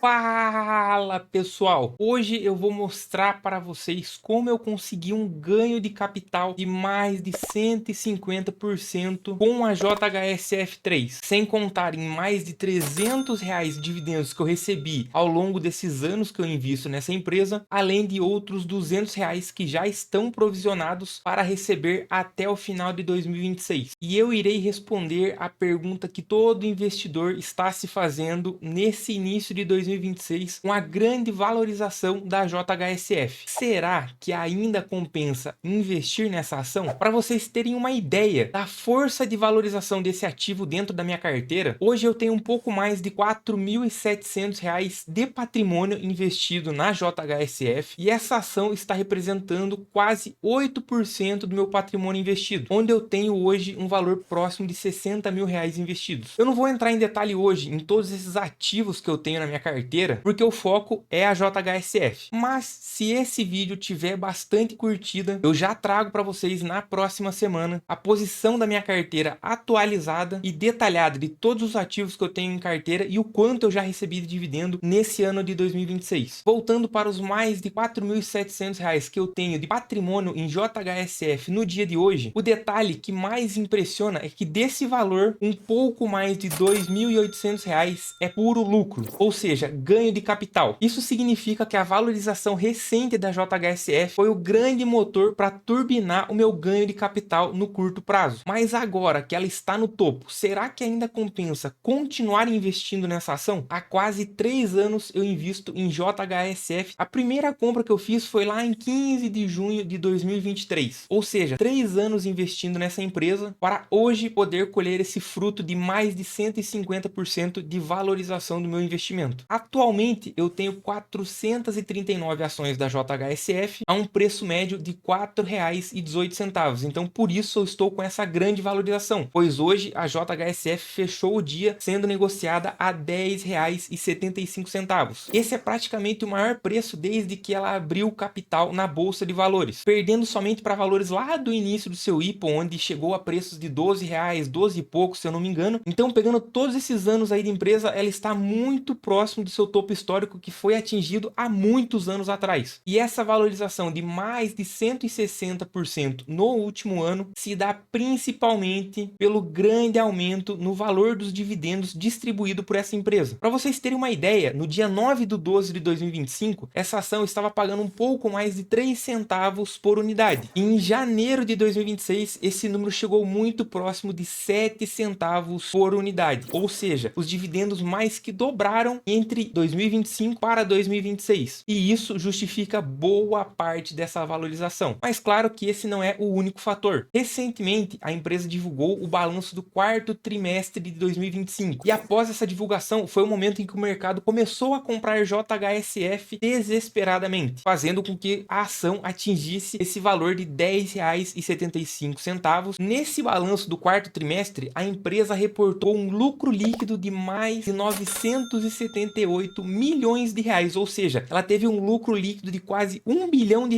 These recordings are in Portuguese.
Fala pessoal, hoje eu vou mostrar para vocês como eu consegui um ganho de capital de mais de 150% com a JHSF3, sem contar em mais de R$ 300 de dividendos que eu recebi ao longo desses anos que eu invisto nessa empresa, além de outros R$ 200 que já estão provisionados para receber até o final de 2026. E eu irei responder a pergunta que todo investidor está se fazendo nesse início de 2026 com a grande valorização da JHSF. Será que ainda compensa investir nessa ação? Para vocês terem uma ideia da força de valorização desse ativo dentro da minha carteira, hoje eu tenho um pouco mais de R$ 4.700 de patrimônio investido na JHSF e essa ação está representando quase 8% do meu patrimônio investido, onde eu tenho hoje um valor próximo de R$ 60.000 investidos. Eu não vou entrar em detalhe hoje em todos esses ativos que eu tenho na minha carteira, porque o foco é a JHSF. Mas se esse vídeo tiver bastante curtida, eu já trago para vocês na próxima semana a posição da minha carteira atualizada e detalhada de todos os ativos que eu tenho em carteira e o quanto eu já recebi de dividendo nesse ano de 2026. Voltando para os mais de R$ 4.700 que eu tenho de patrimônio em JHSF no dia de hoje, o detalhe que mais impressiona é que desse valor, um pouco mais de R$ 2.800 é puro lucro, ou seja, ganho de capital. Isso significa que a valorização recente da JHSF foi o grande motor para turbinar o meu ganho de capital no curto prazo. Mas agora que ela está no topo, será que ainda compensa continuar investindo nessa ação? Há quase 3 anos eu invisto em JHSF. A primeira compra que eu fiz foi lá em 15 de junho de 2023, ou seja, 3 anos investindo nessa empresa para hoje poder colher esse fruto de mais de 150% de valorização do meu investimento. Atualmente eu tenho 439 ações da JHSF a um preço médio de R$ 4,18. Então por isso eu estou com essa grande valorização, pois hoje a JHSF fechou o dia sendo negociada a R$ 10,75. Esse é praticamente o maior preço desde que ela abriu capital na bolsa de valores, perdendo somente para valores lá do início do seu IPO, onde chegou a preços de R$ 12, 12 e pouco, se eu não me engano. Então, pegando todos esses anos aí de empresa, ela está muito próximo do seu topo histórico que foi atingido há muitos anos atrás. E essa valorização de mais de 160% no último ano se dá principalmente pelo grande aumento no valor dos dividendos distribuído por essa empresa. Para vocês terem uma ideia, no dia 9/12 de 2025, essa ação estava pagando um pouco mais de 3 centavos por unidade. E em janeiro de 2026, esse número chegou muito próximo de 7 centavos por unidade. Ou seja, os dividendos mais que dobraram entre 2025 para 2026. E isso justifica boa parte dessa valorização. Mas claro que esse não é o único fator. Recentemente, a empresa divulgou o balanço do quarto trimestre de 2025. E após essa divulgação, foi o momento em que o mercado começou a comprar JHSF desesperadamente, fazendo com que a ação atingisse esse valor de R$ 10,75. Nesse balanço do quarto trimestre, a empresa reportou um lucro líquido de mais de R$ 978 milhões, ou seja, ela teve um lucro líquido de quase R$ 1 bilhão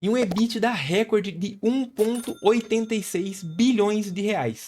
e um EBITDA recorde de R$ 1,86 bilhões.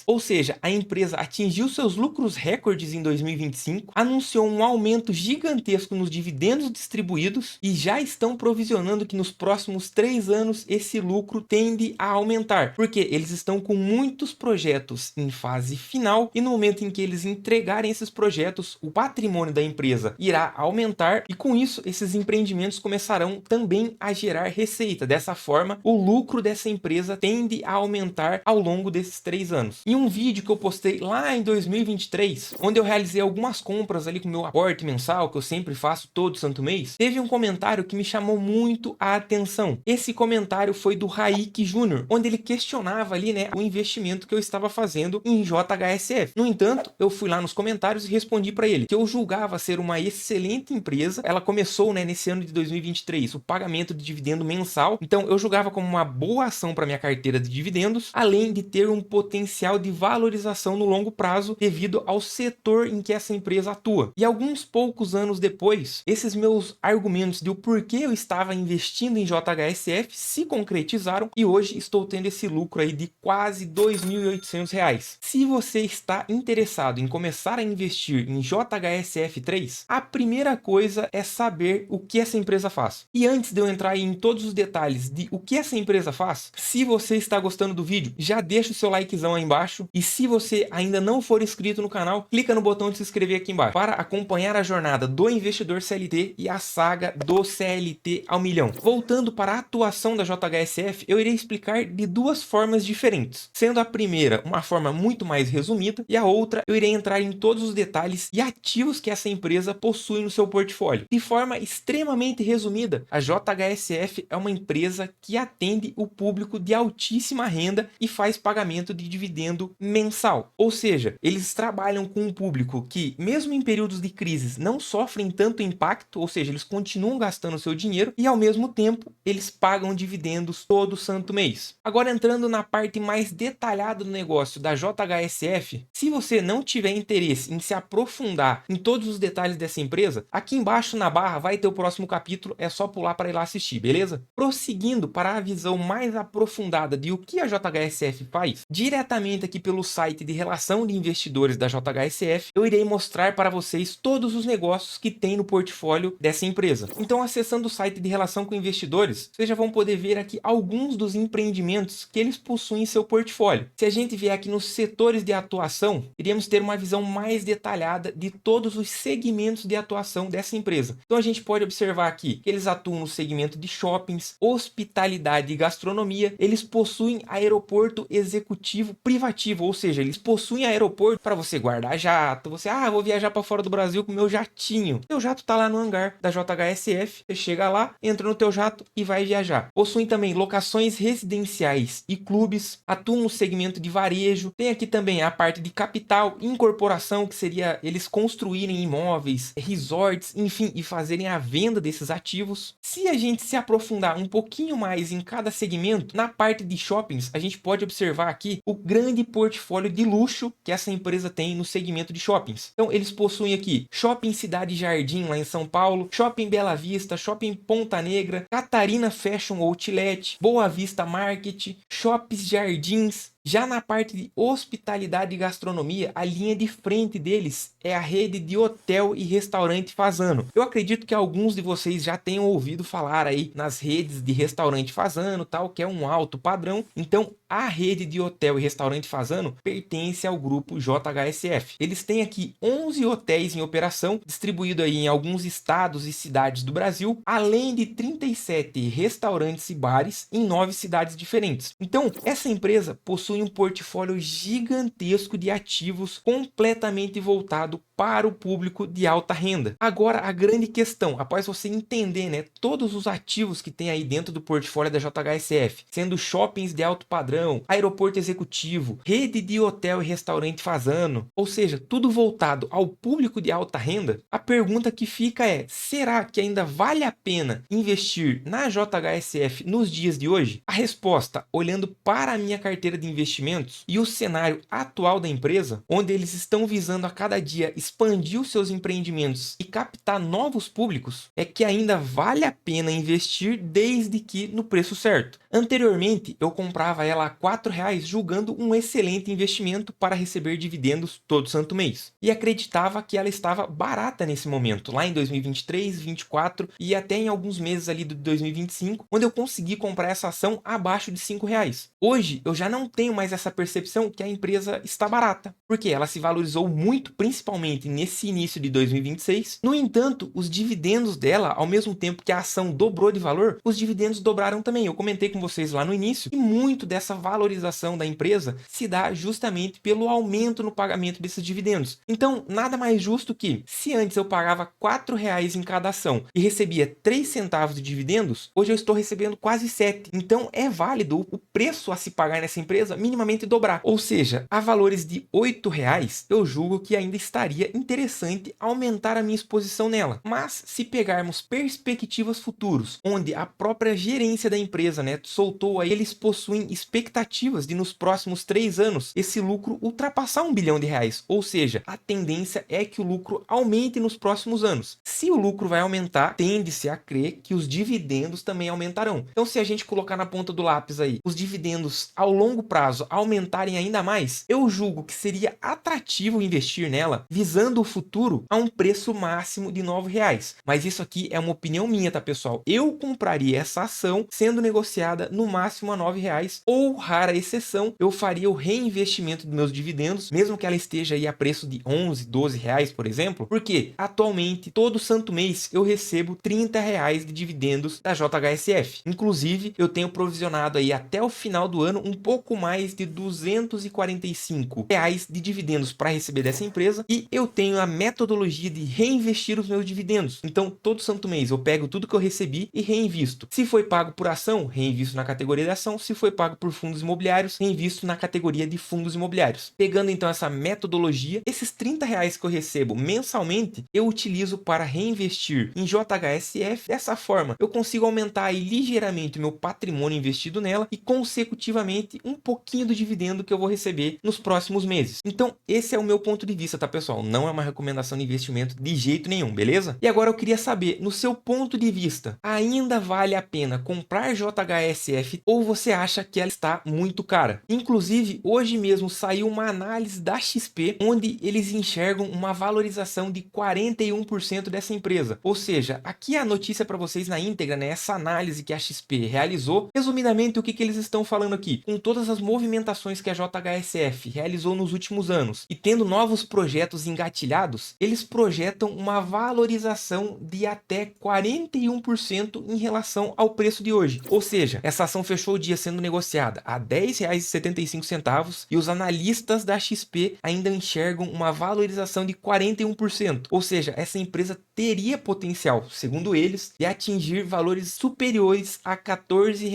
Ou seja, a empresa atingiu seus lucros recordes em 2025, anunciou um aumento gigantesco nos dividendos distribuídos e já estão provisionando que nos próximos 3 anos esse lucro tende a aumentar, porque eles estão com muitos projetos em fase final e no momento em que eles entregarem esses projetos, o patrimônio da empresa irá aumentar e com isso esses empreendimentos começarão também a gerar receita. Dessa forma, o lucro dessa empresa tende a aumentar ao longo desses 3 anos. Em um vídeo que eu postei lá em 2023, onde eu realizei algumas compras ali com meu aporte mensal, que eu sempre faço todo santo mês, teve um comentário que me chamou muito a atenção. Esse comentário foi do Raik Júnior, onde ele questionava ali, né, o investimento que eu estava fazendo em JHSF. No entanto, eu fui lá nos comentários e respondi para ele que eu julgava ser uma excelente empresa. Ela começou, né, nesse ano de 2023, o pagamento de dividendo mensal. Então, eu julgava como uma boa ação para minha carteira de dividendos, além de ter um potencial de valorização no longo prazo devido ao setor em que essa empresa atua. E alguns poucos anos depois, esses meus argumentos de o porquê eu estava investindo em JHSF se concretizaram e hoje estou tendo esse lucro aí de quase R$ 2.800. Se você está interessado em começar a investir em JHSF3, Mas a primeira coisa é saber o que essa empresa faz. E antes de eu entrar em todos os detalhes de o que essa empresa faz, se você está gostando do vídeo, já deixa o seu likezão aí embaixo. E se você ainda não for inscrito no canal, clica no botão de se inscrever aqui embaixo para acompanhar a jornada do investidor CLT e a saga do CLT ao milhão. Voltando para a atuação da JHSF, eu irei explicar de duas formas diferentes, sendo a primeira uma forma muito mais resumida e a outra eu irei entrar em todos os detalhes e ativos que essa empresa possui no seu portfólio. De forma extremamente resumida, a JHSF é uma empresa que atende o público de altíssima renda e faz pagamento de dividendo mensal. Ou seja, eles trabalham com um público que, mesmo em períodos de crises, não sofrem tanto impacto, ou seja, eles continuam gastando seu dinheiro e, ao mesmo tempo, eles pagam dividendos todo santo mês. Agora, entrando na parte mais detalhada do negócio da JHSF, se você não tiver interesse em se aprofundar em todos os detalhes dessa empresa, aqui embaixo na barra vai ter o próximo capítulo, é só pular para ir lá assistir, beleza? Prosseguindo para a visão mais aprofundada de o que a JHSF faz, diretamente aqui pelo site de relação de investidores da JHSF, eu irei mostrar para vocês todos os negócios que tem no portfólio dessa empresa. Então, acessando o site de relação com investidores, vocês já vão poder ver aqui alguns dos empreendimentos que eles possuem em seu portfólio. Se a gente vier aqui nos setores de atuação, iríamos ter uma visão mais detalhada de todos os segmentos de atuação dessa empresa. Então, a gente pode observar aqui que eles atuam no segmento de shoppings, hospitalidade e gastronomia. Eles possuem aeroporto executivo privativo, ou seja, eles possuem aeroporto para você guardar jato. Você, vou viajar para fora do Brasil com meu jatinho. Seu jato tá lá no hangar da JHSF. Você chega lá, entra no teu jato e vai viajar. Possuem também locações residenciais e clubes. Atuam no segmento de varejo. Tem aqui também a parte de capital, incorporação, que seria eles construírem imóveis, resorts, enfim, e fazerem a venda desses ativos. Se a gente se aprofundar um pouquinho mais em cada segmento, na parte de shoppings, a gente pode observar aqui o grande portfólio de luxo que essa empresa tem no segmento de shoppings. Então, eles possuem aqui Shopping Cidade Jardim, lá em São Paulo, Shopping Bela Vista, Shopping Ponta Negra, Catarina Fashion Outlet, Boa Vista Market, Shoppings Jardins. Já na parte de hospitalidade e gastronomia, a linha de frente deles é a rede de hotel e restaurante Fasano. Eu acredito que alguns de vocês já tenham ouvido falar aí nas redes de restaurante Fasano, tal, que é um alto padrão. Então, a rede de hotel e restaurante Fasano pertence ao grupo JHSF. Eles têm aqui 11 hotéis em operação, distribuído aí em alguns estados e cidades do Brasil, além de 37 restaurantes e bares em 9 cidades diferentes. Então, essa empresa possui um portfólio gigantesco de ativos completamente voltado para o público de alta renda. Agora, a grande questão, após você entender, né, todos os ativos que tem aí dentro do portfólio da JHSF, sendo shoppings de alto padrão, aeroporto executivo, rede de hotel e restaurante Fasano, ou seja, tudo voltado ao público de alta renda, a pergunta que fica é: será que ainda vale a pena investir na JHSF nos dias de hoje? A resposta, olhando para a minha carteira de investimentos e o cenário atual da empresa, onde eles estão visando a cada dia expandir os seus empreendimentos e captar novos públicos, é que ainda vale a pena investir desde que no preço certo. Anteriormente, eu comprava ela a R$4, julgando um excelente investimento para receber dividendos todo santo mês. E acreditava que ela estava barata nesse momento, lá em 2023, 2024 e até em alguns meses ali de 2025, onde eu consegui comprar essa ação abaixo de R$5. Hoje, eu já não tenho mais essa percepção que a empresa está barata, porque ela se valorizou muito, principalmente nesse início de 2026. No entanto, os dividendos dela, ao mesmo tempo que a ação dobrou de valor, os dividendos dobraram também. Eu comentei com vocês lá no início, e muito dessa valorização da empresa se dá justamente pelo aumento no pagamento desses dividendos. Então, nada mais justo que, se antes eu pagava R$4 em cada ação e recebia 3 centavos de dividendos, hoje eu estou recebendo quase 7. Então, é válido o preço a se pagar nessa empresa minimamente dobrar. Ou seja, a valores de R$8, eu julgo que ainda estaria interessante aumentar a minha exposição nela. Mas, se pegarmos perspectivas futuras, onde a própria gerência da empresa, né, soltou aí, eles possuem expectativas de nos próximos 3 anos esse lucro ultrapassar R$ 1 bilhão. Ou seja, a tendência é que o lucro aumente nos próximos anos. Se o lucro vai aumentar, tende-se a crer que os dividendos também aumentarão. Então, se a gente colocar na ponta do lápis aí, os dividendos ao longo prazo aumentarem ainda mais, eu julgo que seria atrativo investir nela, visando o futuro a um preço máximo de R$ 9. Mas isso aqui é uma opinião minha, tá, pessoal? Eu compraria essa ação sendo negociada no máximo a R$ 9, ou, rara exceção, eu faria o reinvestimento dos meus dividendos, mesmo que ela esteja aí a preço de 11, 12 reais, por exemplo, porque atualmente, todo santo mês, eu recebo R$ 30 de dividendos da JHSF. Inclusive, eu tenho provisionado aí até o final do ano um pouco mais de R$ 245 de dividendos para receber dessa empresa, e eu tenho a metodologia de reinvestir os meus dividendos. Então, todo santo mês eu pego tudo que eu recebi e reinvisto. Se foi pago por ação, reinvisto na categoria de ação. Se foi pago por fundos imobiliários, reinvisto na categoria de fundos imobiliários. Pegando então essa metodologia, esses R$ 30 que eu recebo mensalmente, eu utilizo para reinvestir em JHSF. Dessa forma, eu consigo aumentar aí ligeiramente o meu patrimônio investido nela e consecutivamente um pouquinho do dividendo que eu vou receber nos próximos meses. Então, esse é o meu ponto de vista, tá, pessoal? Não é uma recomendação de investimento de jeito nenhum, beleza? E agora eu queria saber, no seu ponto de vista, ainda vale a pena comprar JHSF ou você acha que ela está muito cara? Inclusive, hoje mesmo saiu uma análise da XP onde eles enxergam uma valorização de 41% dessa empresa. Ou seja, aqui a notícia para vocês na íntegra, né? Essa análise que a XP realizou. Resumidamente, o que eles estão falando aqui? Com todas as movimentações que a JHSF realizou nos últimos anos e tendo novos projetos engatilhados, eles projetam uma valorização de até 41% em relação ao preço de hoje. Ou seja, essa ação fechou o dia sendo negociada a R$ 10,75 e os analistas da XP ainda enxergam uma valorização de 41%. Ou seja, essa empresa teria potencial, segundo eles, de atingir valores superiores a R$ 14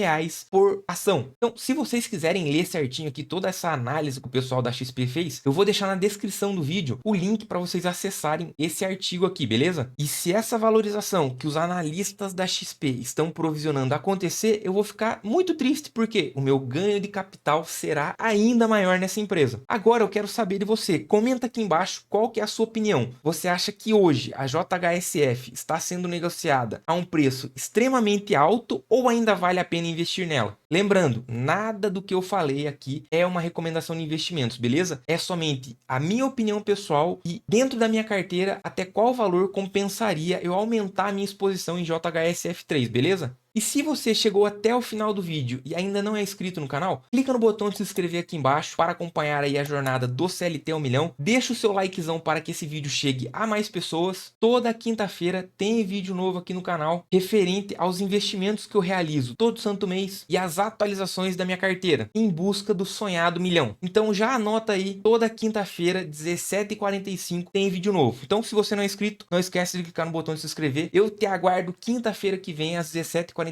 por ação. Então, se vocês quiserem ler certinho aqui toda essa análise que o pessoal da XP fez, eu vou deixar na descrição do vídeo o link para vocês acessarem esse artigo aqui, beleza? E se essa valorização que os analistas da XP estão provisionando acontecer, eu vou ficar muito triste porque o meu ganho de capital será ainda maior nessa empresa. Agora eu quero saber de você, comenta aqui embaixo qual que é a sua opinião. Você acha que hoje a JHSF está sendo negociada a um preço extremamente alto ou ainda vale a pena investir nela? Lembrando, nada do que eu falei aqui é uma recomendação de investimentos, beleza? É somente a minha opinião pessoal e dentro da minha carteira até qual valor compensaria eu aumentar a minha exposição em JHSF3, beleza? E se você chegou até o final do vídeo e ainda não é inscrito no canal, clica no botão de se inscrever aqui embaixo para acompanhar aí a jornada do CLT ao milhão. Deixa o seu likezão para que esse vídeo chegue a mais pessoas. Toda quinta-feira tem vídeo novo aqui no canal referente aos investimentos que eu realizo todo santo mês e as atualizações da minha carteira em busca do sonhado milhão. Então já anota aí, toda quinta-feira, 17h45, tem vídeo novo. Então se você não é inscrito, não esquece de clicar no botão de se inscrever. Eu te aguardo quinta-feira que vem às 17h45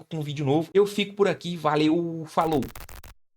com um vídeo novo. Eu fico por aqui, valeu, falou!